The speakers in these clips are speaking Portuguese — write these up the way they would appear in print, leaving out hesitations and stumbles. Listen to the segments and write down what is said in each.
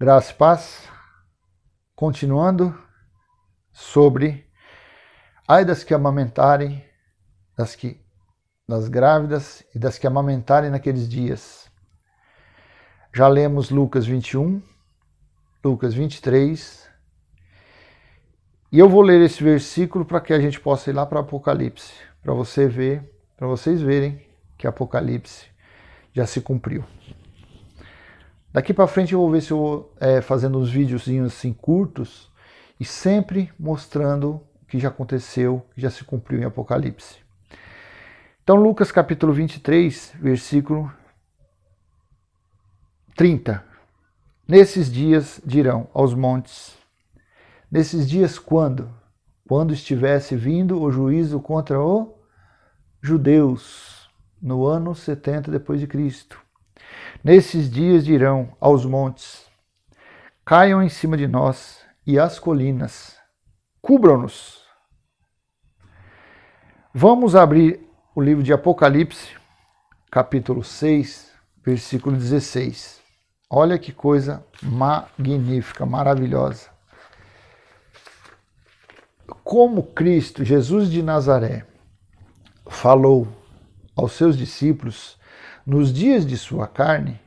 Graça e paz. Continuando sobre ai das que amamentarem, das grávidas e das que amamentarem naqueles dias. Já lemos Lucas 21, Lucas 23, e eu vou ler esse versículo para que a gente possa ir lá para Apocalipse, para vocês verem que Apocalipse já se cumpriu. Daqui para frente eu vou ver se eu vou fazendo uns videozinhos assim curtos e sempre mostrando o que já aconteceu, que já se cumpriu em Apocalipse. Então Lucas capítulo 23, versículo 30. Nesses dias dirão aos montes, nesses dias quando? Quando estivesse vindo o juízo contra os judeus, no ano 70 depois de Cristo. Nesses dias dirão aos montes, caiam em cima de nós, e às colinas, cubram-nos. Vamos abrir o livro de Apocalipse, capítulo 6, versículo 16. Olha que coisa magnífica, maravilhosa. Como Cristo, Jesus de Nazaré, falou aos seus discípulos nos dias de sua carne,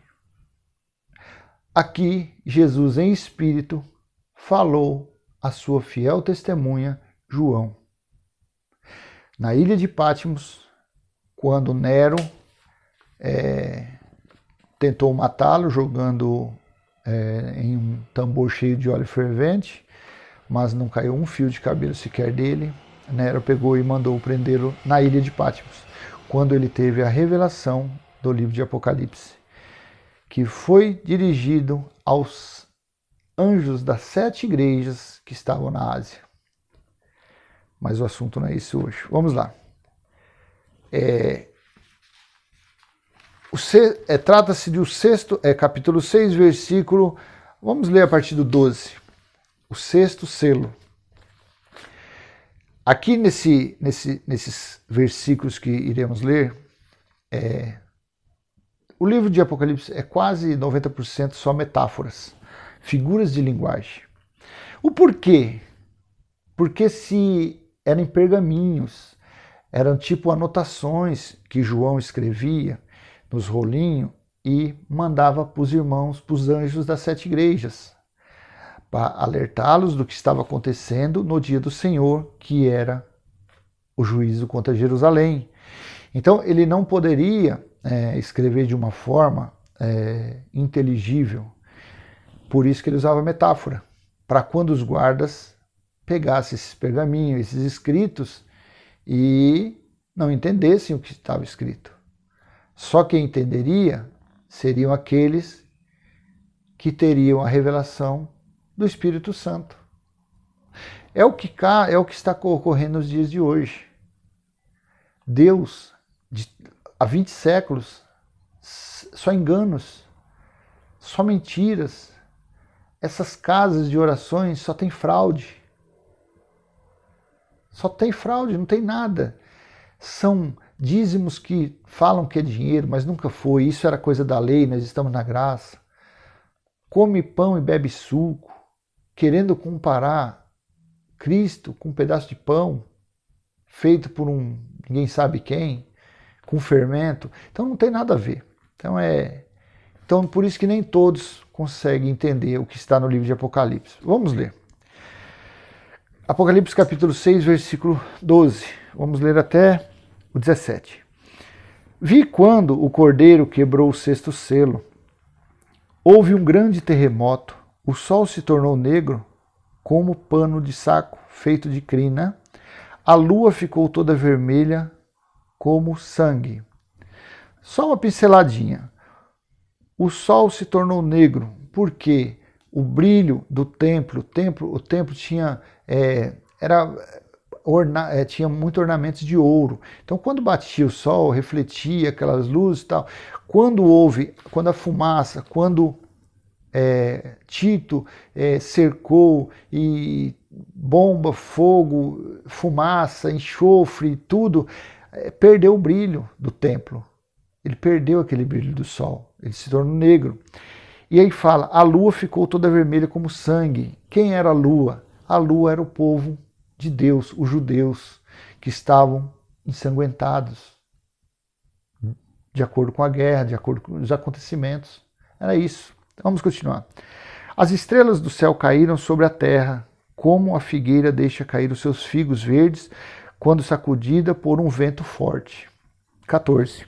aqui Jesus em espírito falou a sua fiel testemunha João. Na ilha de Patmos, quando Nero tentou matá-lo jogando em um tambor cheio de óleo fervente, mas não caiu um fio de cabelo sequer dele, Nero pegou e mandou prendê-lo na ilha de Patmos, quando ele teve a revelação do livro de Apocalipse, que foi dirigido aos anjos das 7 igrejas que estavam na Ásia. Mas o assunto não é esse hoje. Vamos lá. Trata-se do capítulo 6, versículo... Vamos ler a partir do 12. O 6º selo. Aqui nesses versículos que iremos ler, o livro de Apocalipse é quase 90% só metáforas, figuras de linguagem. O porquê? Porque se eram em pergaminhos, eram tipo anotações que João escrevia nos rolinhos e mandava para os irmãos, para os anjos das 7 igrejas, para alertá-los do que estava acontecendo no dia do Senhor, que era o juízo contra Jerusalém. Então ele não poderia escrever de uma forma inteligível, por isso que ele usava metáfora, para quando os guardas pegassem esses pergaminhos, esses escritos, e não entendessem o que estava escrito. Só quem entenderia seriam aqueles que teriam a revelação do Espírito Santo. É o que está ocorrendo nos dias de hoje. Deus, há 20 séculos, só enganos, só mentiras. Essas casas de orações só tem fraude. Só tem fraude, não tem nada. São dízimos que falam que é dinheiro, mas nunca foi. Isso era coisa da lei, nós estamos na graça. Come pão e bebe suco, querendo comparar Cristo com um pedaço de pão feito por ninguém sabe quem, com fermento. Então não tem nada a ver. Então por isso que nem todos conseguem entender o que está no livro de Apocalipse. Vamos ler. Apocalipse capítulo 6, versículo 12. Vamos ler até o 17. Vi quando o cordeiro quebrou o 6º selo. Houve um grande terremoto. O sol se tornou negro como pano de saco feito de crina. A lua ficou toda vermelha como sangue. Só uma pinceladinha. O sol se tornou negro porque o brilho do templo, o templo tinha tinha muito ornamentos de ouro. Então, quando batia o sol, refletia aquelas luzes e tal. Quando a fumaça, quando Tito cercou e bomba, fogo, fumaça, enxofre, tudo, perdeu o brilho do templo. Ele perdeu aquele brilho do sol. Ele se tornou negro. E aí fala, a lua ficou toda vermelha como sangue. Quem era a lua? A lua era o povo de Deus, os judeus, que estavam ensanguentados, de acordo com a guerra, de acordo com os acontecimentos. Era isso. Vamos continuar. As estrelas do céu caíram sobre a terra, como a figueira deixa cair os seus figos verdes quando sacudida por um vento forte. 14.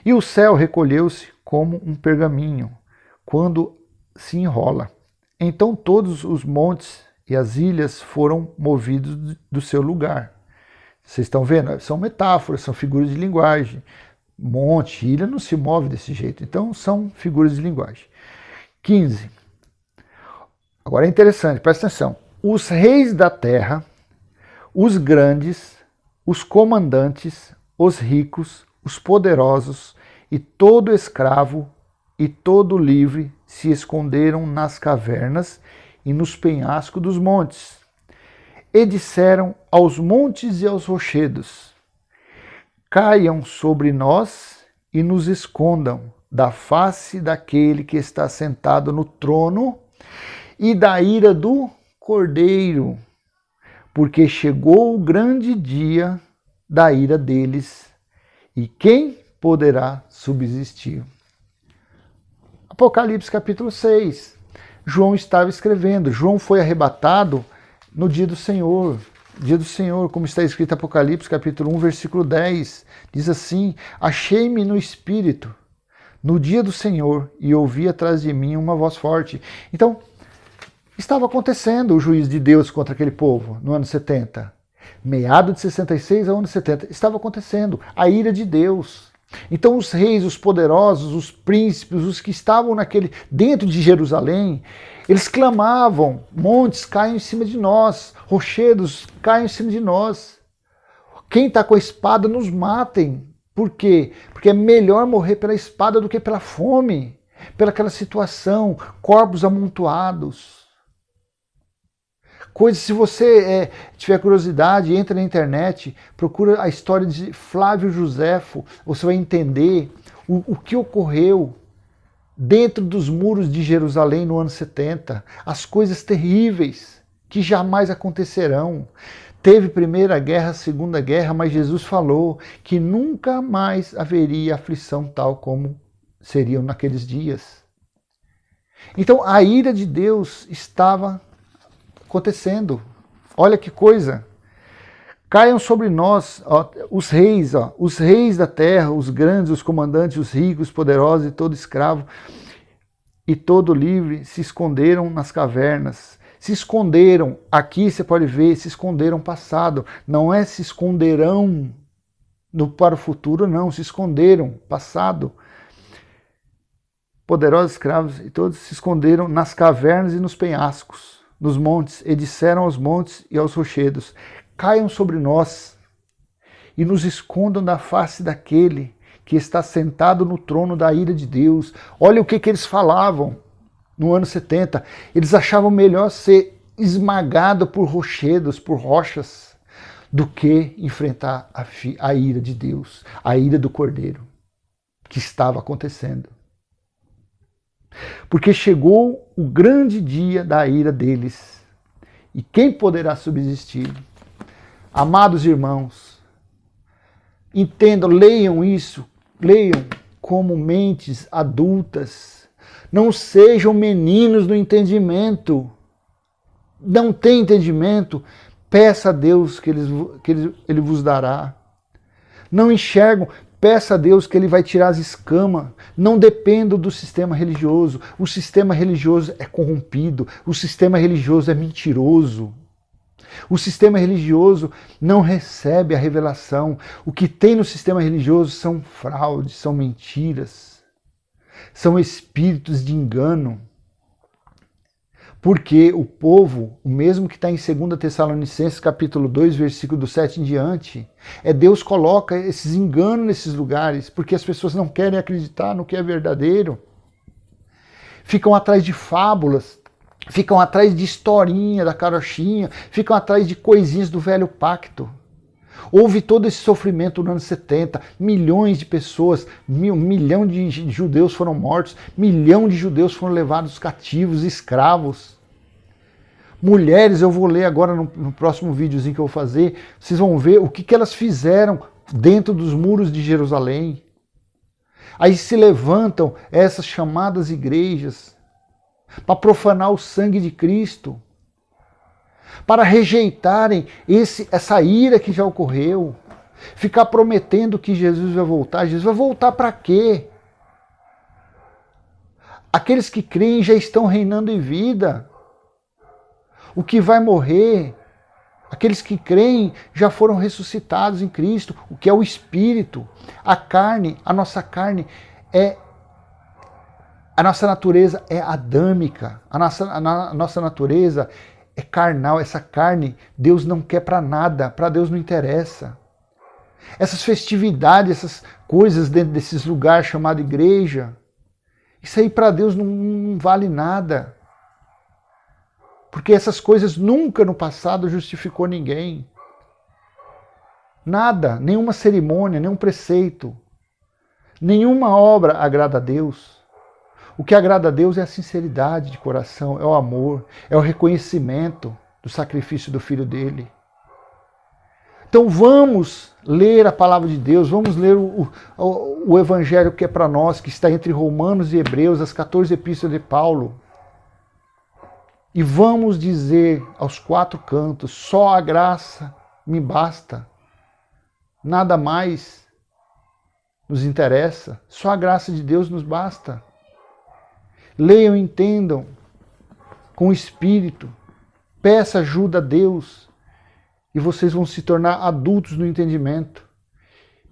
E o céu recolheu-se como um pergaminho, quando se enrola. Então todos os montes e as ilhas foram movidos do seu lugar. Vocês estão vendo? São metáforas, são figuras de linguagem. Monte, ilha não se move desse jeito. Então são figuras de linguagem. 15. Agora é interessante, presta atenção. Os reis da terra, os grandes, os comandantes, os ricos, os poderosos e todo escravo e todo livre se esconderam nas cavernas e nos penhascos dos montes. E disseram aos montes e aos rochedos: caiam sobre nós e nos escondam da face daquele que está sentado no trono e da ira do Cordeiro, porque chegou o grande dia da ira deles, e quem poderá subsistir? Apocalipse capítulo 6. João estava escrevendo. João foi arrebatado no dia do Senhor. Dia do Senhor, como está escrito em Apocalipse capítulo 1, versículo 10. Diz assim: achei-me no Espírito no dia do Senhor e ouvi atrás de mim uma voz forte. Então, estava acontecendo o juízo de Deus contra aquele povo no ano 70. Meado de 66 ao ano 70. Estava acontecendo a ira de Deus. Então os reis, os poderosos, os príncipes, os que estavam dentro de Jerusalém, eles clamavam: montes caiam em cima de nós, rochedos caiam em cima de nós. Quem está com a espada nos matem. Por quê? Porque é melhor morrer pela espada do que pela fome, pelaquela situação, corpos amontoados. Coisas, se você tiver curiosidade, entra na internet, procura a história de Flávio Josefo, você vai entender o que ocorreu dentro dos muros de Jerusalém no ano 70, as coisas terríveis que jamais acontecerão. Teve Primeira Guerra, Segunda Guerra, mas Jesus falou que nunca mais haveria aflição tal como seriam naqueles dias. Então a ira de Deus estava acontecendo. Olha que coisa. Caiam sobre nós os reis da terra, os grandes, os comandantes, os ricos, os poderosos e todo escravo e todo livre se esconderam nas cavernas. Se esconderam, aqui você pode ver, se esconderam passado. Não é se esconderão para o futuro, não. Se esconderam passado. Poderosos escravos e todos se esconderam nas cavernas e nos penhascos, nos montes, e disseram aos montes e aos rochedos: caiam sobre nós e nos escondam da face daquele que está sentado no trono da ira de Deus. Olha o que eles falavam no ano 70. Eles achavam melhor ser esmagado por rochedos, por rochas, do que enfrentar a ira de Deus, a ira do Cordeiro, que estava acontecendo. Porque chegou o grande dia da ira deles. E quem poderá subsistir? Amados irmãos, entendam, leiam isso, leiam como mentes adultas. Não sejam meninos do entendimento. Não tem entendimento? Peça a Deus que Ele vos dará. Não enxergam? Peça a Deus que Ele vai tirar as escamas. Não dependa do sistema religioso. O sistema religioso é corrompido. O sistema religioso é mentiroso. O sistema religioso não recebe a revelação. O que tem no sistema religioso são fraudes, são mentiras. São espíritos de engano. Porque o povo, o mesmo que está em 2 Tessalonicenses capítulo 2, versículo do 7 em diante, Deus coloca esses enganos nesses lugares, porque as pessoas não querem acreditar no que é verdadeiro. Ficam atrás de fábulas, ficam atrás de historinha da carochinha, ficam atrás de coisinhas do velho pacto. Houve todo esse sofrimento no ano 70, milhões de pessoas, 1 milhão de judeus foram mortos, 1 milhão de judeus foram levados cativos, escravos. Mulheres, eu vou ler agora no próximo videozinho que eu vou fazer, vocês vão ver o que elas fizeram dentro dos muros de Jerusalém. Aí se levantam essas chamadas igrejas para profanar o sangue de Cristo, para rejeitarem essa ira que já ocorreu, ficar prometendo que Jesus vai voltar. Jesus vai voltar para quê? Aqueles que creem já estão reinando em vida. O que vai morrer, aqueles que creem já foram ressuscitados em Cristo, o que é o Espírito. A carne, a nossa carne a nossa natureza é adâmica, a nossa natureza é carnal. Essa carne Deus não quer para nada, para Deus não interessa. Essas festividades, essas coisas dentro desses lugares chamados igreja, isso aí para Deus não vale nada. Porque essas coisas nunca no passado justificou ninguém. Nada, nenhuma cerimônia, nenhum preceito, nenhuma obra agrada a Deus. O que agrada a Deus é a sinceridade de coração, é o amor, é o reconhecimento do sacrifício do Filho dele. Então vamos ler a palavra de Deus, vamos ler o Evangelho que é para nós, que está entre Romanos e Hebreus, as 14 epístolas de Paulo. E vamos dizer aos 4 cantos, só a graça me basta. Nada mais nos interessa, só a graça de Deus nos basta. Leiam e entendam com o Espírito, peça ajuda a Deus e vocês vão se tornar adultos no entendimento.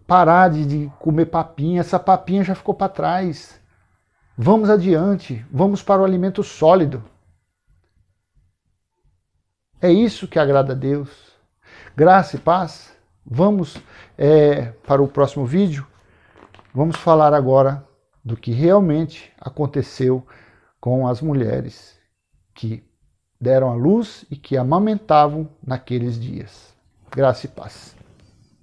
Parar de comer papinha, essa papinha já ficou para trás. Vamos adiante, vamos para o alimento sólido. É isso que agrada a Deus. Graça e paz. Vamos para o próximo vídeo. Vamos falar agora do que realmente aconteceu com as mulheres que deram à luz e que amamentavam naqueles dias. Graça e paz.